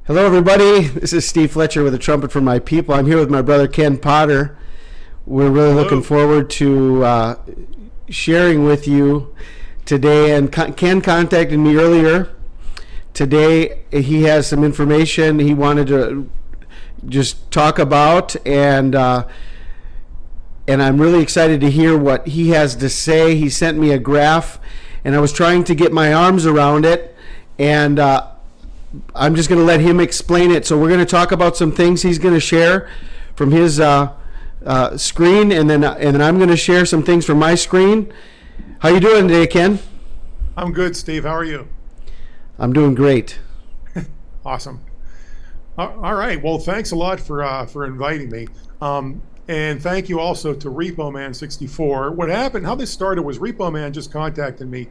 Hello, everybody. This is Steve Fletcher with a trumpet for my people. I'm here with my brother Ken Potter. We're really looking forward to sharing with you today. And Ken contacted me earlier today. He has some information he wanted to just talk about, and I'm really excited to hear what he has to say. He sent me a graph, and I was trying to get my arms around it, and I'm just going to let him explain it. So we're going to talk about some things he's going to share from his screen, and then I'm going to share some things from my screen. How you doing today, Ken? I'm good, Steve. How are you? I'm doing great. Awesome. All right. Well, thanks a lot for inviting me. And thank you also to Repo Man 64. What happened, how this started was Repo Man just contacted me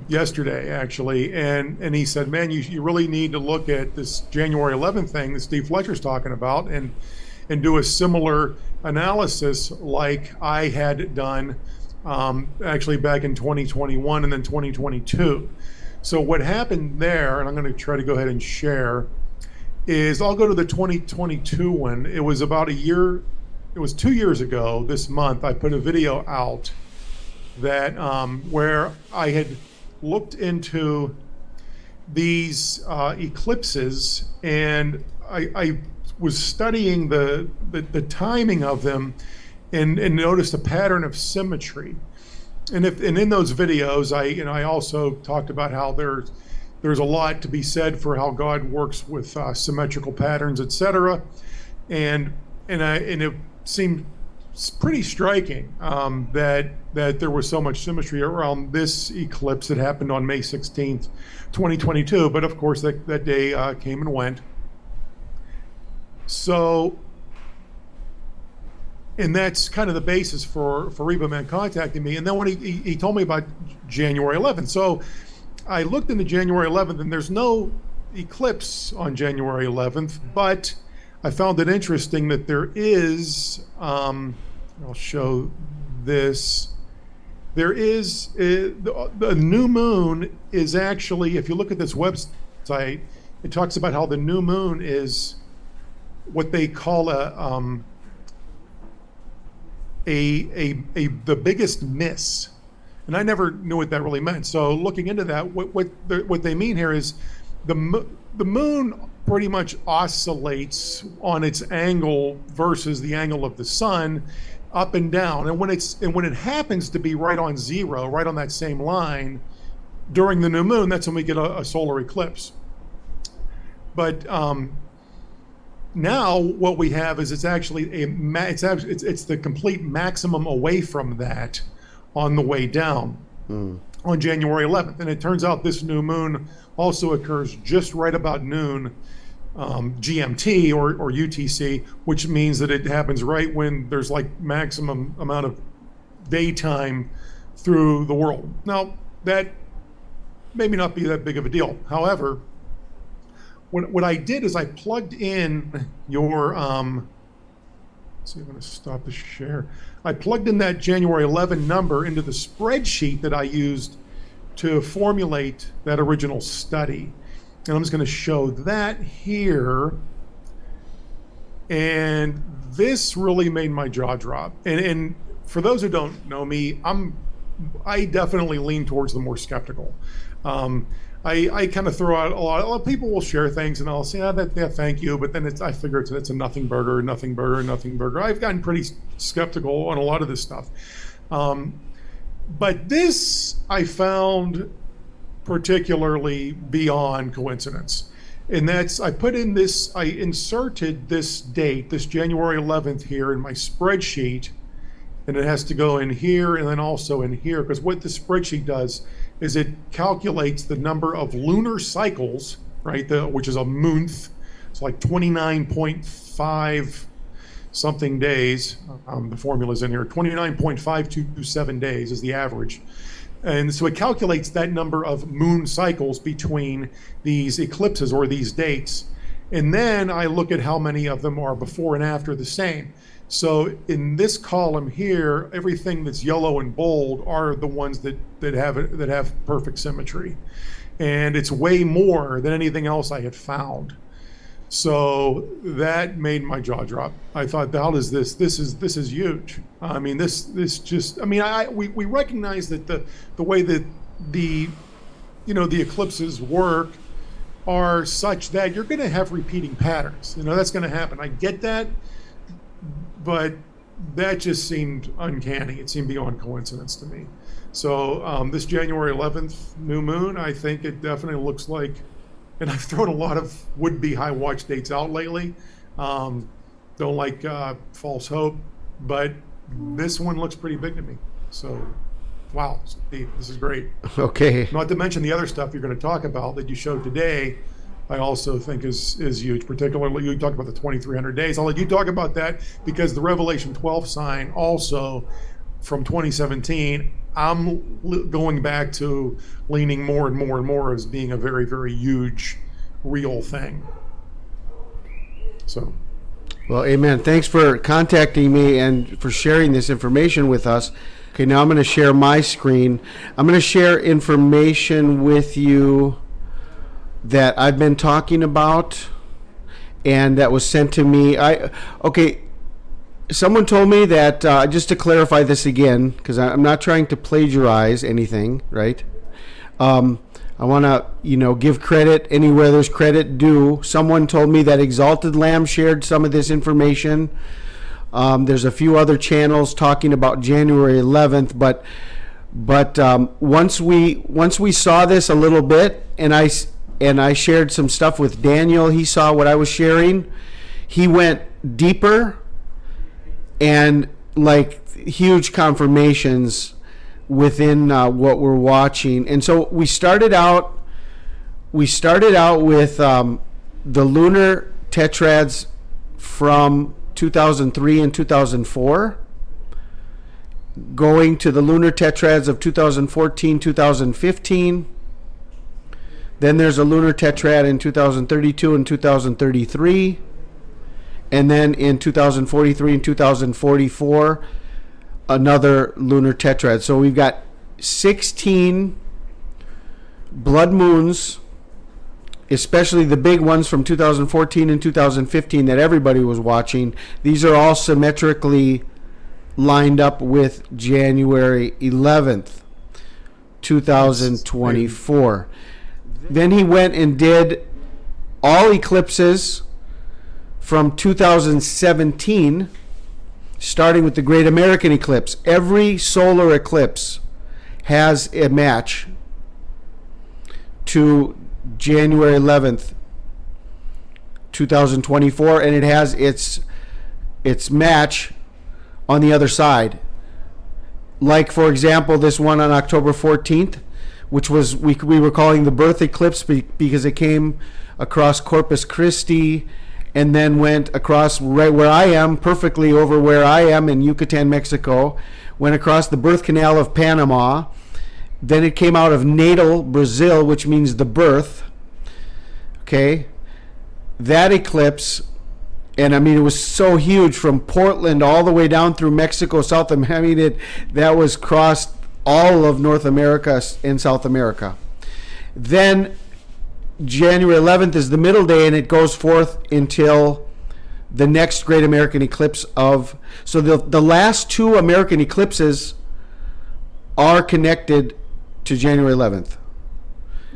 yesterday, actually, and he said, man, you really need to look at this January 11th thing that Steve Fletcher's talking about and do a similar analysis like I had done actually back in 2021 and then 2022. So what happened there, and I'm going to try to go ahead and share, is I'll go to the 2022 one. It was about a year. It was 2 years ago this month. I put a video out that where I had looked into these eclipses, and I was studying the timing of them, and noticed a pattern of symmetry. And in those videos, I also talked about how there's a lot to be said for how God works with symmetrical patterns, etc. And it seemed pretty striking that there was so much symmetry around this eclipse that happened on May 16th, 2022. But of course, that day came and went. So, and that's kind of the basis for Reba Man contacting me. And then when he told me about January 11th. So I looked into January 11th, and there's no eclipse on January 11th, but I found it interesting that there is, I'll show this, there is, the new moon is actually, if you look at this website, it talks about how the new moon is what they call the biggest miss. And I never knew what that really meant. So looking into that, what they mean here is the moon pretty much oscillates on its angle versus the angle of the sun, up and down. And when it happens to be right on zero, right on that same line during the new moon, that's when we get a solar eclipse. But now what we have is it's actually it's the complete maximum away from that on the way down on January 11th. And it turns out this new moon also occurs just right about noon GMT or UTC, which means that it happens right when there's like maximum amount of daytime through the world. Now, that maybe not be that big of a deal. However, what I did is I plugged in your, let's see, I'm going to stop the share. I plugged in that January 11 number into the spreadsheet that I used to formulate that original study. And I'm just going to show that here. And this really made my jaw drop. And for those who don't know me, I definitely lean towards the more skeptical. I kind of throw out a lot of people will share things, and I'll say, yeah, thank you. But then I figure it's a nothing burger. I've gotten pretty skeptical on a lot of this stuff. But this I found particularly beyond coincidence. And that's, I inserted this date, this January 11th here in my spreadsheet, and it has to go in here and then also in here, because what the spreadsheet does is it calculates the number of lunar cycles, right, which is a month. It's like 29.5 something days. The formula's in here. 29.527 days is the average. And so it calculates that number of moon cycles between these eclipses or these dates. And then I look at how many of them are before and after the same. So in this column here, everything that's yellow and bold are the ones that have perfect symmetry. And it's way more than anything else I had found. So that made my jaw drop. I thought, the hell is this? This is huge. I mean, this just. I mean, we recognize that the way that the the eclipses work are such that you're going to have repeating patterns. That's going to happen. I get that, but that just seemed uncanny. It seemed beyond coincidence to me. So this January 11th new moon, I think it definitely looks like, and I've thrown a lot of would-be high watch dates out lately. Don't like false hope, but this one looks pretty big to me. So, wow, Steve, this is great. Okay. Not to mention the other stuff you're going to talk about that you showed today, I also think is huge. Particularly, you talked about the 2,300 days. I'll let you talk about that, because the Revelation 12 sign also from 2017, I'm going back to leaning more and more and more as being a very, very huge, real thing. So. Well, amen. Thanks for contacting me and for sharing this information with us. Okay, now I'm going to share my screen. I'm going to share information with you that I've been talking about and that was sent to me. Okay, someone told me that, just to clarify this again, because I'm not trying to plagiarize anything, right? I want to, give credit anywhere there's credit due. Someone told me that Exalted Lamb shared some of this information. There's a few other channels talking about January 11th, but once we saw this a little bit, and I shared some stuff with Daniel, he saw what I was sharing. He went deeper and like huge confirmations within what we're watching. And so we started out with the lunar tetrads from 2003 and 2004, going to the lunar tetrads of 2014, 2015. Then there's a lunar tetrad in 2032 and 2033. And then in 2043 and 2044, another lunar tetrad. So we've got 16 blood moons, especially the big ones from 2014 and 2015 that everybody was watching. These are all symmetrically lined up with January 11th, 2024. Then he went and did all eclipses from 2017, starting with the Great American Eclipse. Every solar eclipse has a match to January 11th, 2024, and it has its match on the other side. Like, for example, this one on October 14th, which was we were calling the birth eclipse because it came across Corpus Christi and then went across right where I am, perfectly over where I am in Yucatan, Mexico, went across the birth canal of Panama. Then it came out of Natal, Brazil, which means the birth. Okay. That eclipse, and I mean, it was so huge from Portland all the way down through Mexico, South America. I mean, that was crossed all of North America and South America. Then January 11th is the middle day, and it goes forth until the next Great American Eclipse of. So the last two American eclipses are connected to January 11th.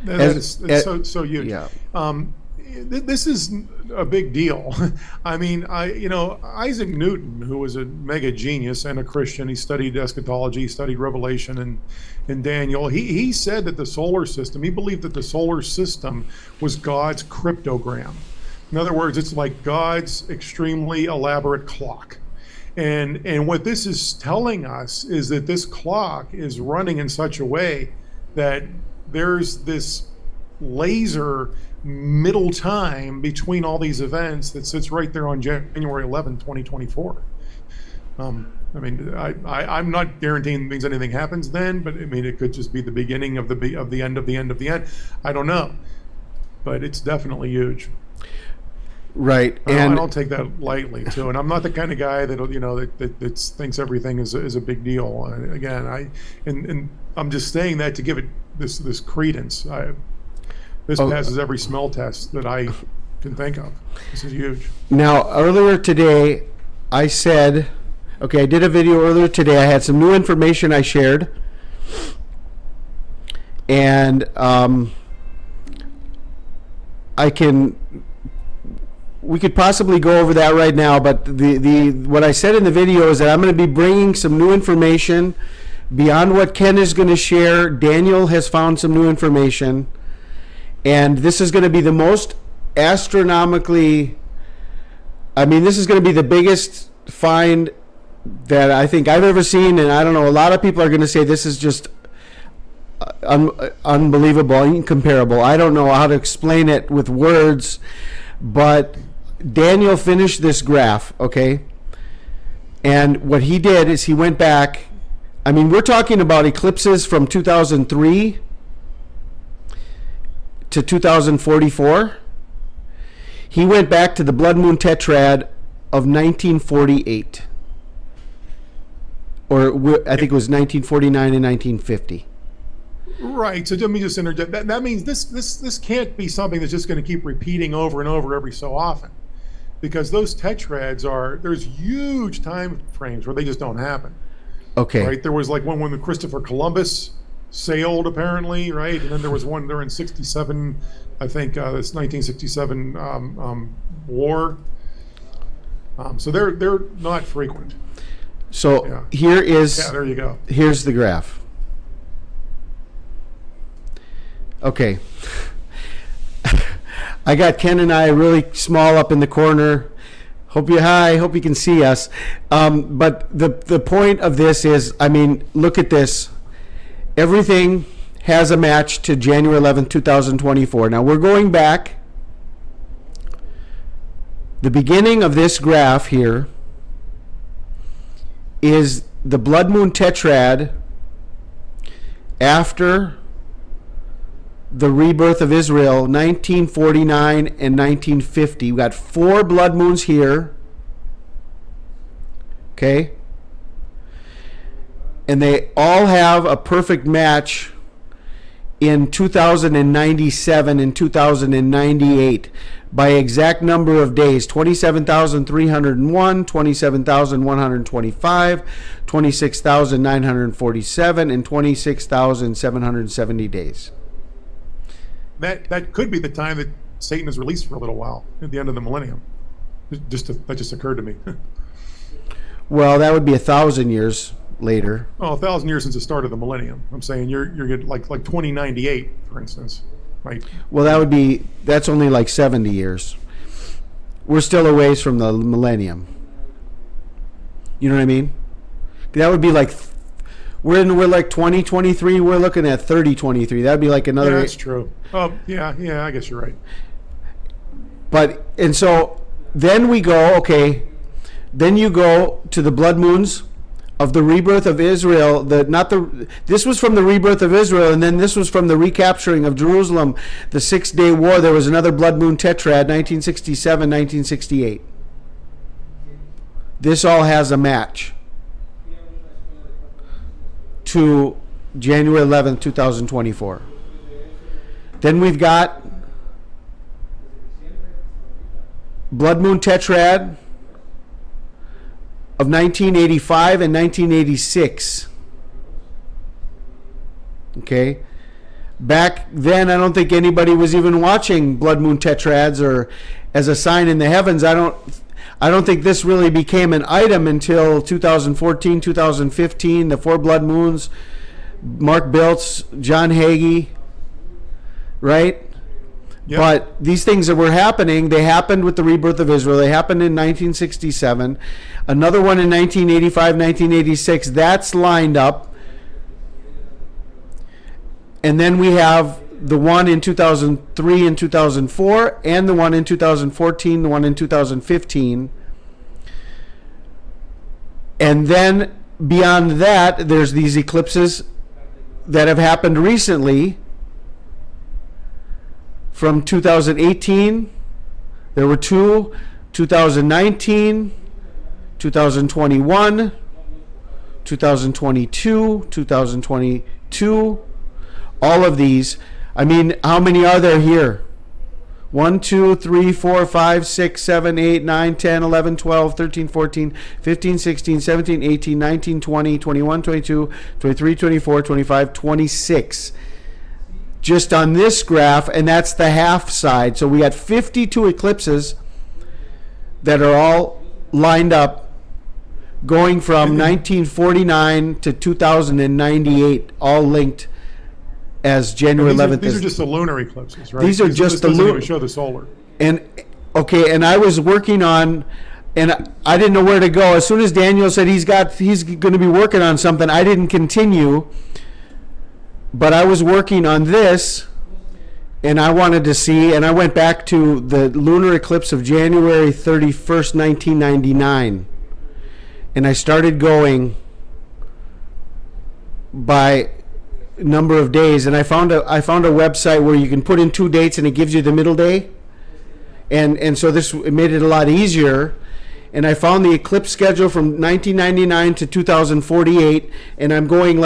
That's so huge. Yeah. This is a big deal. I mean, Isaac Newton, who was a mega genius and a Christian, he studied eschatology, he studied Revelation and Daniel. He said that the solar system, he believed that the solar system was God's cryptogram. In other words, it's like God's extremely elaborate clock. And what this is telling us is that this clock is running in such a way that there's this laser middle time between all these events that sits right there on January 11, 2024. I mean, I'm not guaranteeing that means anything happens then, but I mean, it could just be the beginning of the end of the end of the end. I don't know, but it's definitely huge. Right, and I don't take that lightly too. And I'm not the kind of guy that thinks everything is a big deal. Again, I'm just saying that to give it this credence. This passes every smell test that I can think of. This is huge. Now, earlier today, I said, okay, I did a video earlier today. I had some new information I shared. And we could possibly go over that right now, but what I said in the video is that I'm going to be bringing some new information beyond what Ken is going to share. Daniel has found some new information, and this is going to be the most astronomically, I mean, this is going to be the biggest find that I think I've ever seen, and I don't know, a lot of people are going to say this is just unbelievable, incomparable. I don't know how to explain it with words, but Daniel finished this graph, okay? And what he did is he went back. I mean, we're talking about eclipses from 2003 to 2044. He went back to the blood moon tetrad of 1948. Or I think it was 1949 and 1950. Right. So let me just interject. That means this can't be something that's just going to keep repeating over and over every so often, because those tetrads there's huge time frames where they just don't happen. Okay. Right. There was like one when Christopher Columbus sailed, apparently, right, and then there was one during '67. I think this 1967 war. So they're not frequent. So here is. Yeah. There you go. Here's the graph. Okay. I got Ken and I really small up in the corner. Hope you can see us. But the point of this is, I mean, look at this. Everything has a match to January 11th, 2024. Now we're going back. The beginning of this graph here is the blood moon tetrad after the rebirth of Israel, 1949 and 1950. We got 4 blood moons here. Okay? And they all have a perfect match in 2097 and 2098 by exact number of days: 27,301, 27,125, 26,947, and 26,770 days. That could be the time that Satan is released for a little while at the end of the millennium. That just occurred to me. Well, that would be 1,000 years later. Well, 1,000 years since the start of the millennium. I'm saying you're like 2098, for instance, right? Well, that's only like 70 years. We're still a ways from the millennium. You know what I mean? That would be like we're like 2023. We're looking at 3023. That'd be like another. Yeah, that's true. Oh, yeah. I guess you're right. And so then we go. Okay, then you go to the blood moons of the rebirth of Israel. This was from the rebirth of Israel, and then this was from the recapturing of Jerusalem, the 6-day war. There was another blood moon tetrad, 1967, 1968. This all has a match to January 11th, 2024. Then we've got blood moon tetrad of 1985 and 1986. Okay? Back then, I don't think anybody was even watching blood moon tetrads or as a sign in the heavens. I don't think this really became an item until 2014, 2015, the 4 blood moons, Mark Biltz, John Hagee, right? Yep. But these things that were happening, they happened with the rebirth of Israel. They happened in 1967. Another one in 1985, 1986. That's lined up. And then we have the one in 2003 and 2004, and the one in 2014, the one in 2015. And then beyond that, there's these eclipses that have happened recently. From 2018, there were 2, 2019, 2021, 2022, 2022, all of these. I mean, how many are there here? 1, 2, 3, 4, 5, 6, 7, 8, 9, 10, 11, 12, 13, 14, 15, 16, 17, 18, 19, 20, 21, 22, 23, 24, 25, 26. Just on this graph, and that's the half side. So we got 52 eclipses that are all lined up going from 1949 to 2098, all linked as January 11th. These are just the lunar eclipses, right? These are just the lunar. Show the solar. And okay, and I was working on, and I didn't know where to go. As soon as Daniel said he's going to be working on something, I didn't continue. But I was working on this, and I wanted to see, and I went back to the lunar eclipse of January 31st, 1999, and I started going by number of days, and I found a website where you can put in 2 dates and it gives you the middle day, and so it made it a lot easier. And I found the eclipse schedule from 1999 to 2048, and I'm going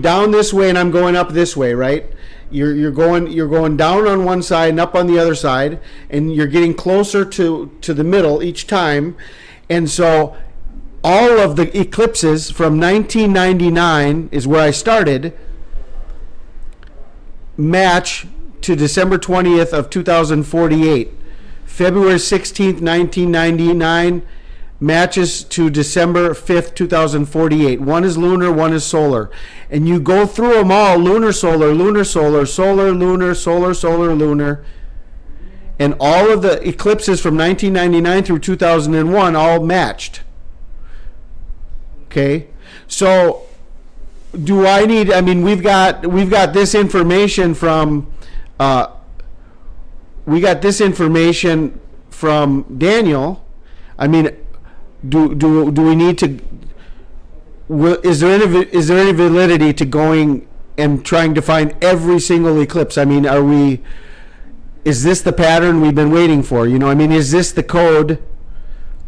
down this way and I'm going up this way, right? You're going down on one side and up on the other side, and you're getting closer to the middle each time. And so all of the eclipses from 1999 is where I started, match to December 20th of 2048. February 16th, 1999 matches to December 5th, 2048. One is lunar, one is solar. And you go through them all, lunar, solar, lunar, solar, solar, lunar, solar, solar, lunar. And all of the eclipses from 1999 through 2001 all matched. Okay? So do I need, we've got this information from Daniel. Do we need to? Is there any validity to going and trying to find every single eclipse? Is this the pattern we've been waiting for? Is this the code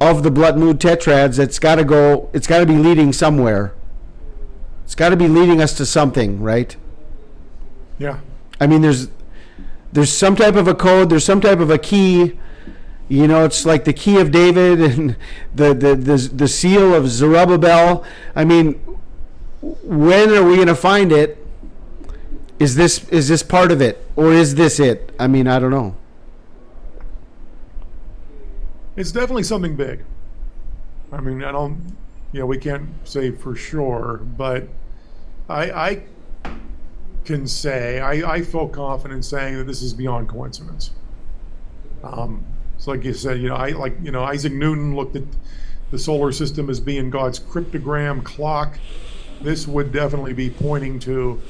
of the blood moon tetrads? It's got to be leading somewhere. It's got to be leading us to something, right? Yeah. There's some type of a code. There's some type of a key. It's like the key of David and the seal of Zerubbabel. When are we going to find it? Is this part of it, or is this it? I don't know. It's definitely something big. We can't say for sure, but I can say I feel confident saying that this is beyond coincidence. So like you said, Isaac Newton looked at the solar system as being God's cryptogram clock. This would definitely be pointing to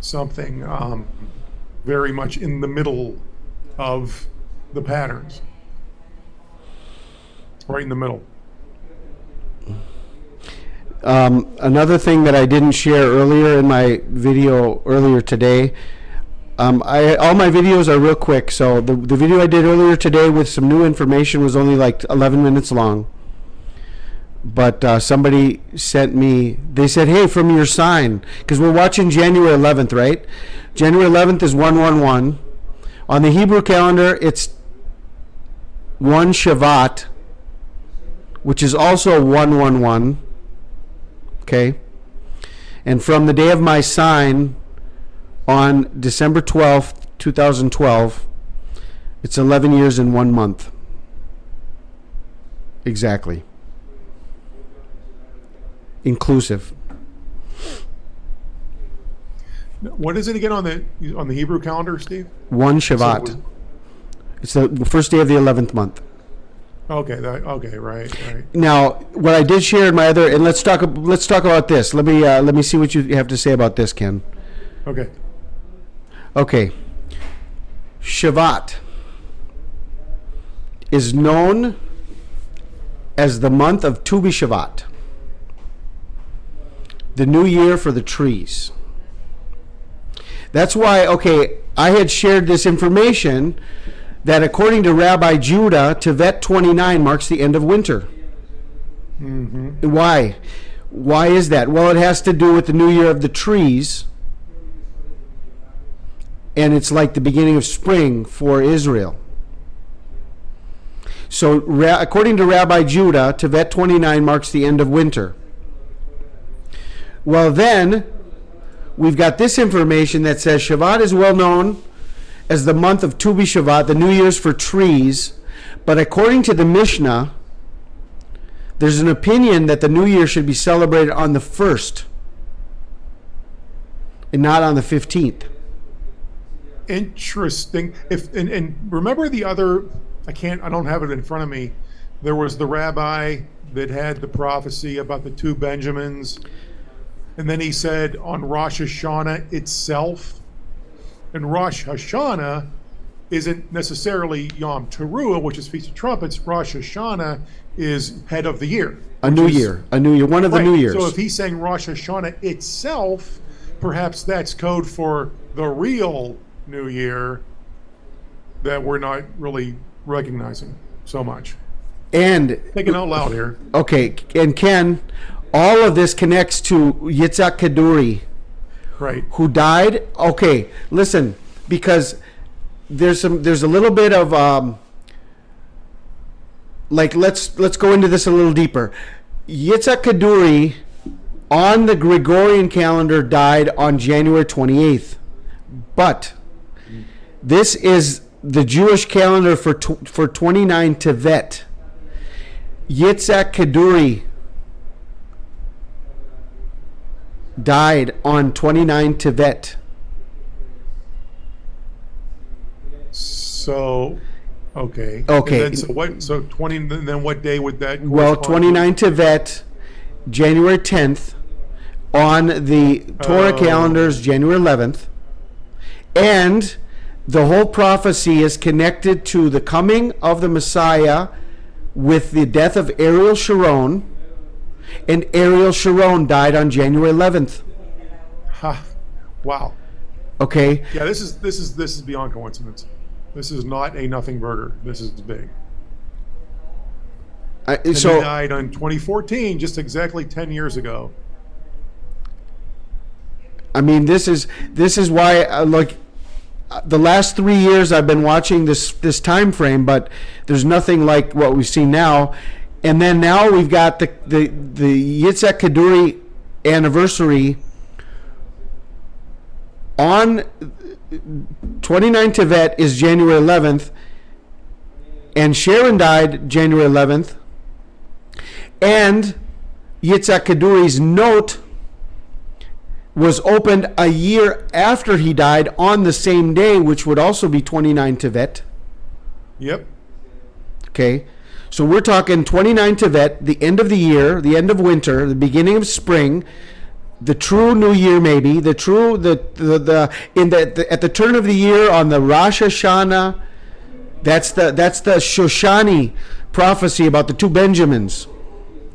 something very much in the middle of the patterns. Right in the middle. Another thing that I didn't share earlier in my video earlier today, all my videos are real quick, so the video I did earlier today with some new information was only like 11 minutes long. But somebody sent me, they said, hey, from your sign, because we're watching January 11th, right? January 11th is 111. On the Hebrew calendar, it's 1 Shavat, which is also 111. Okay? And from the day of my sign on December 12th, 2012, it's 11 years and 1 month. Exactly. Inclusive. What is it again on the Hebrew calendar, Steve? 1 Shavat. It's the first day of the 11th month. Okay. Okay. Right. Now, what I did share in my other, and let's talk about this. Let me see what you have to say about this, Ken. Okay. Okay. Shavat is known as the month of Tu B'Shavat, the new year for the trees. That's why, I had shared this information that according to Rabbi Judah, Tevet 29 marks the end of winter. Mm-hmm. Why? Why is that? Well, it has to do with the new year of the trees. and it's like the beginning of spring for Israel. So according to Rabbi Judah, Tevet 29 marks the end of winter. Well, then we've got this information that says Shavat is well known as the month of Tu B'Shavat, the New Year's for trees. But according to the Mishnah, there's an opinion that the New Year should be celebrated on the 1st and not on the 15th. Interesting. And remember the other, I don't have it in front of me. There was the rabbi that had the prophecy about the two Benjamins. And then he said on Rosh Hashanah itself, and Rosh Hashanah isn't necessarily Yom Teruah, which is Feast of Trumpets. Rosh Hashanah is head of the year. A new year, one of the New Years. So if he's saying Rosh Hashanah itself, perhaps that's code for the real New Year that we're not really recognizing so much. And thinking out loud here. Okay, and Ken, all of this connects to Yitzhak Kaduri, right? Who died. Okay, listen, because there's a little bit of let's go into this a little deeper. Yitzhak Kaduri on the Gregorian calendar died on January 28th, but this is the Jewish calendar for 29 Tevet. Yitzhak Kaduri died on 29 Tevet. So, okay. Okay. And then, so what? So 20. Then what day would that? Well, 29 Tevet, January 10th, on the Torah calendars, January 11th, and the whole prophecy is connected to the coming of the Messiah with the death of Ariel Sharon, and Ariel Sharon died on January 11th. Ha! Wow. Okay. Yeah, this is beyond coincidence. This is not a nothing burger. This is big. And he died on 2014, just exactly 10 years ago. I mean, this is why the last 3 years I've been watching this time frame, but there's nothing like what we see now. And then now we've got the Yitzhak Kaduri anniversary on 29 Tevet is January 11th, and Sharon died January 11th, and Yitzhak Kaduri's note was opened a year after he died on the same day, which would also be 29 Tevet. Yep. Okay. So we're talking 29 Tevet, the end of the year, the end of winter, the beginning of spring, the true New Year, maybe at the turn of the year on the Rosh Hashanah. That's the Shoshani prophecy about the two Benjamins.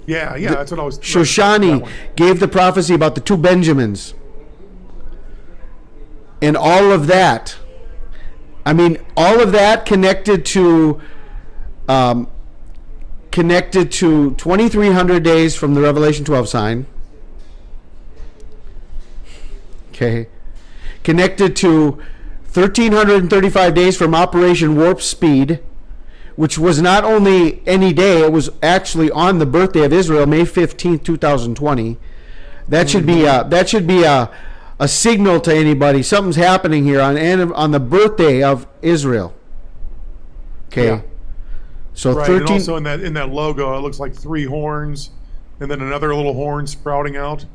Yeah, that's what I was. Shoshani gave the prophecy about the two Benjamins, and all of that. I mean, all of that connected to 2,300 days from the Revelation 12 sign. Okay. Connected to 1,335 days from Operation Warp Speed, which was not only any day, it was actually on the birthday of Israel, May 15th, 2020. That should be a signal to anybody. Something's happening here on the birthday of Israel. Okay. Yeah. So right, 13. And also in that logo, it looks like 3 horns, and then another little horn sprouting out.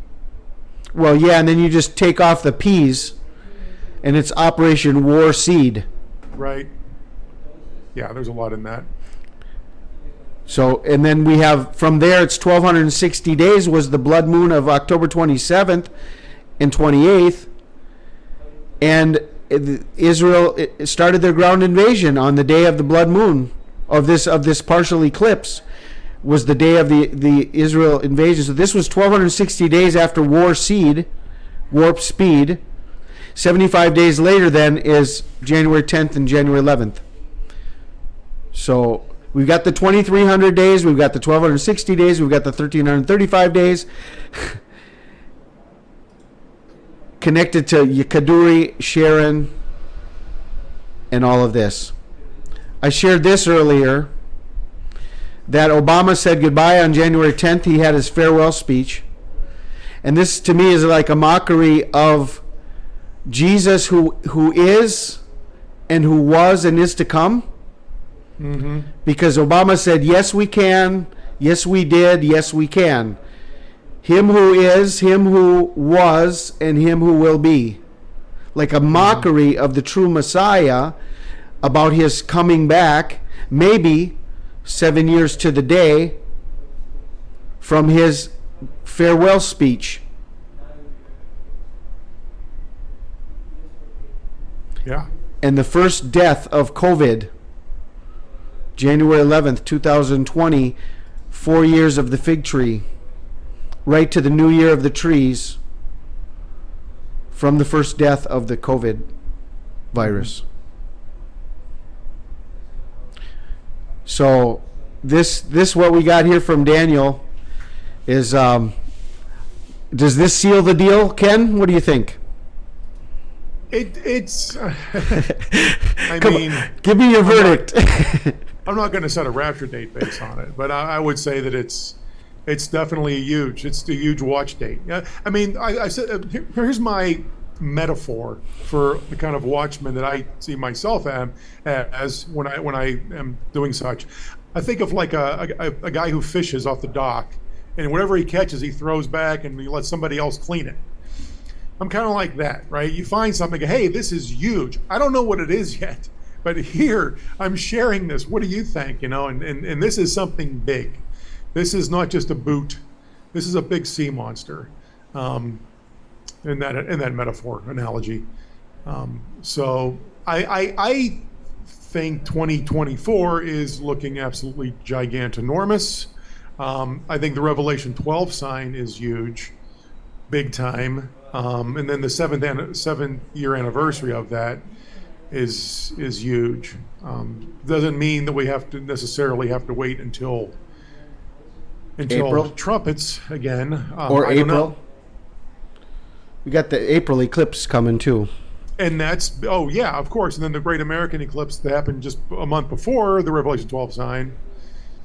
Well, yeah, and then you just take off the P's, and it's Operation War Seed. Right. Yeah, there's a lot in that. So, and then we have, from there, it's 1,260 days was the blood moon of October 27th and 28th. And Israel started their ground invasion on the day of the blood moon of this partial eclipse. Was the day of the Israel invasion. So this was 1,260 days after Warp Speed. 75 days later then is January 10th and January 11th. So we've got the 2,300 days, we've got the 1,260 days, we've got the 1,335 days. Connected to Kaduri, Sharon, and all of this. I shared this earlier, that Obama said goodbye on January 10th. He had his farewell speech. And this to me is like a mockery of Jesus who is and who was and is to come. Mm-hmm. Because Obama said, yes, we can. Yes, we did. Yes, we can. Him who is, him who was, and him who will be. Like a mockery of the true Messiah about his coming back, maybe 7 years to the day from his farewell speech. Yeah. And the first death of COVID, January 11th, 2020, 4 years of the fig tree, right to the new year of the trees, from the first death of the COVID virus. So this what we got here from Daniel is, does this seal the deal, Ken? What do you think? It's Come on, give me your verdict. I'm not going to set a rapture date based on it, but I would say that it's definitely huge. It's the huge watch date. Yeah, I mean, I said here's my metaphor for the kind of watchman that I see myself as when I am doing such. I think of like a guy who fishes off the dock, and whatever he catches, he throws back and he lets somebody else clean it. I'm kind of like that, right? You find something, hey, this is huge. I don't know what it is yet, but here I'm sharing this. What do you think? And this is something big. This is not just a boot. This is a big sea monster. In that metaphor analogy. So I think 2024 is looking absolutely gigantinormous. I think the Revelation 12 sign is huge, big time. And then the 7th-year anniversary of that is huge. Doesn't mean that we necessarily have to wait until April? trumpets again. Or I don't know. April. We got the April eclipse coming too. And that's, oh yeah, of course. And then the Great American Eclipse that happened just a month before the Revelation 12 sign.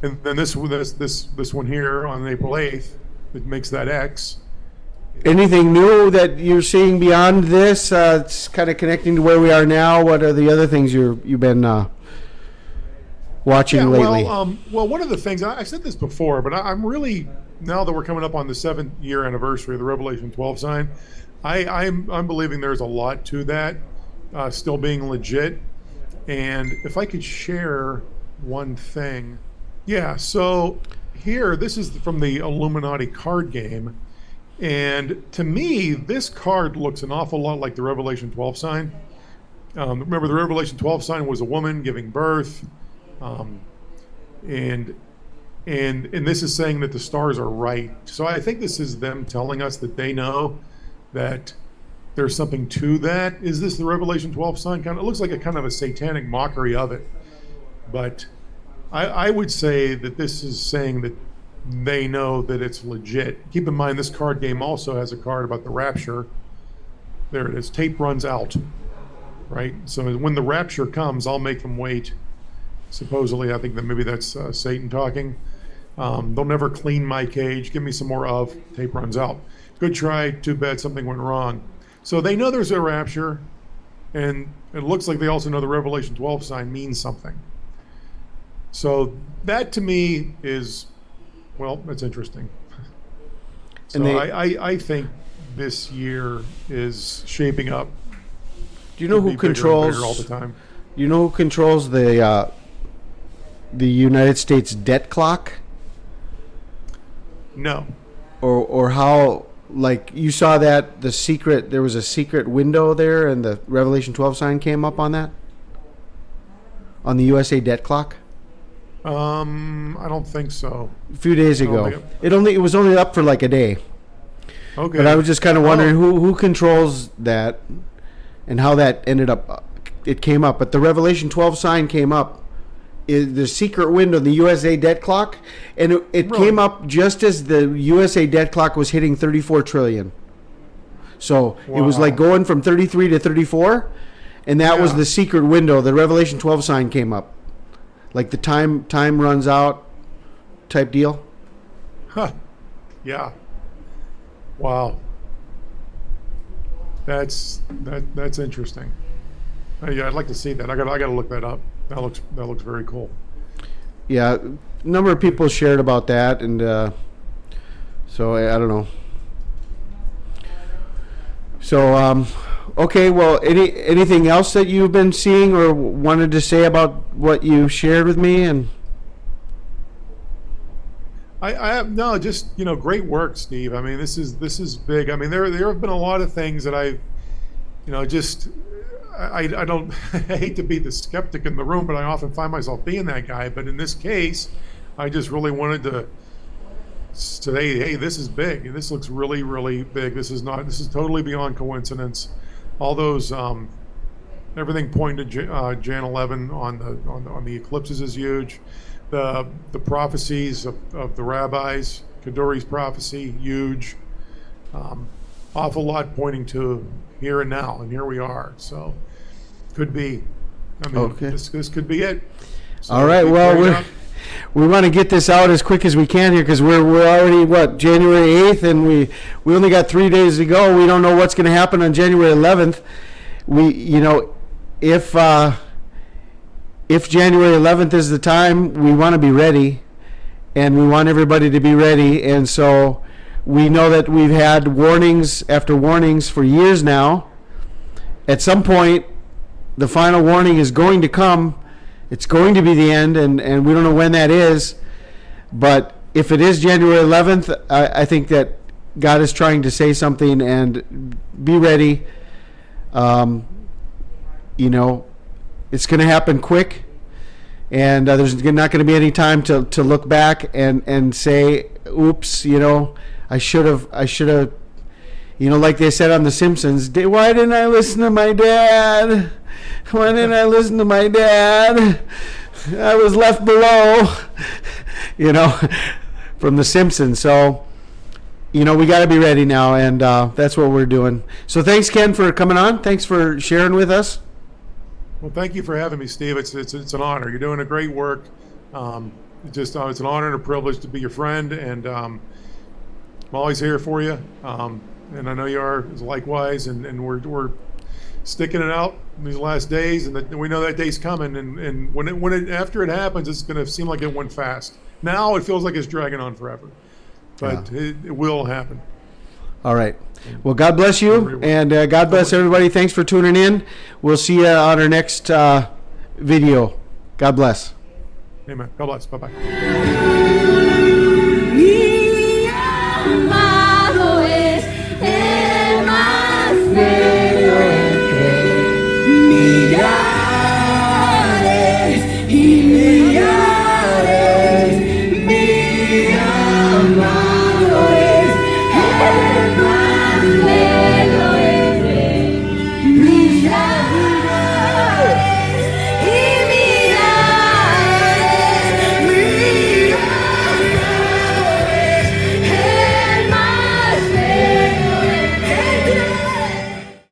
And then this one here on April 8th that makes that X. Anything new that you're seeing beyond this? It's kind of connecting to where we are now. What are the other things you've been watching lately? Well, one of the things, I said this before, but I'm really, now that we're coming up on the 7th-year anniversary of the Revelation 12 sign, I'm believing there's a lot to that still being legit. And if I could share one thing. Yeah, so here, this is from the Illuminati card game. And to me, this card looks an awful lot like the Revelation 12 sign. Remember, the Revelation 12 sign was a woman giving birth. And this is saying that the stars are right. So I think this is them telling us that they know that there's something to that. Is this the Revelation 12 sign? It looks like a kind of a satanic mockery of it. But I would say that this is saying that they know that it's legit. Keep in mind, this card game also has a card about the rapture. There it is. Tape runs out. Right? So when the rapture comes, I'll make them wait. Supposedly, I think that maybe that's Satan talking. They'll never clean my cage. Give me some more of. Tape runs out. Good try. Too bad something went wrong. So they know there's a rapture, and it looks like they also know the Revelation 12 sign means something. So that to me is, well, that's interesting. So I think this year is shaping up. Do you know who controls all the time? You know who controls the United States debt clock? No. Or how, like, you saw that there was a secret window there and the Revelation 12 sign came up on that? On the USA debt clock? I don't think so. A few days ago. It was only up for like a day. Okay. But I was just kind of wondering who controls that and how that ended up. It came up, but the Revelation 12 sign came up. The secret window, the USA debt clock, and it really came up just as the USA debt clock was hitting 34 trillion. So it was like going from 33 to 34, and that was Yeah. the secret window. The Revelation 12 sign came up, like the time runs out type deal. Huh. Yeah. Wow. That's interesting. Yeah, I'd like to see that. I got to look that up. That looks very cool. Yeah, a number of people shared about that, and so I don't know. So okay, well, anything else that you've been seeing or wanted to say about what you shared with me? And I have no, just great work, Steve. I mean, this is big. I mean, there have been a lot of things that I don't I hate to be the skeptic in the room, but I often find myself being that guy. But in this case, I just really wanted to say, hey, this is big. This looks really, really big. This is totally beyond coincidence. All those everything pointing to Jan 11 on the eclipses is huge. The prophecies of the rabbis, Kaduri's prophecy, huge. Awful lot pointing to here and now, and here we are. So could be. I mean, okay. This could be it. So all right. Well, we want to get this out as quick as we can here because we're already January 8th, and we only got 3 days to go. We don't know what's going to happen on January 11th. If January 11th is the time, we want to be ready, and we want everybody to be ready. And so we know that we've had warnings after warnings for years now. At some point, the final warning is going to come. It's going to be the end, and we don't know when that is. But if it is January 11th, I think that God is trying to say something, and be ready. It's going to happen quick, and there's not going to be any time to look back and say, oops, I should have, like they said on The Simpsons, why didn't I listen to my dad? Why didn't I listen to my dad? I was left below, from The Simpsons. So, we got to be ready now, and that's what we're doing. So thanks, Ken, for coming on. Thanks for sharing with us. Well, thank you for having me, Steve. It's an honor. You're doing a great work. It's an honor and a privilege to be your friend, and I'm always here for you. And I know you are likewise. And we're sticking it out in these last days, and we know that day's coming. And after it happens, it's going to seem like it went fast. Now it feels like it's dragging on forever, but yeah. It will happen. All right. Well, God bless you, and God bless everybody. Thanks for tuning in. We'll see you on our next video. God bless. Amen. God bless. Bye-bye.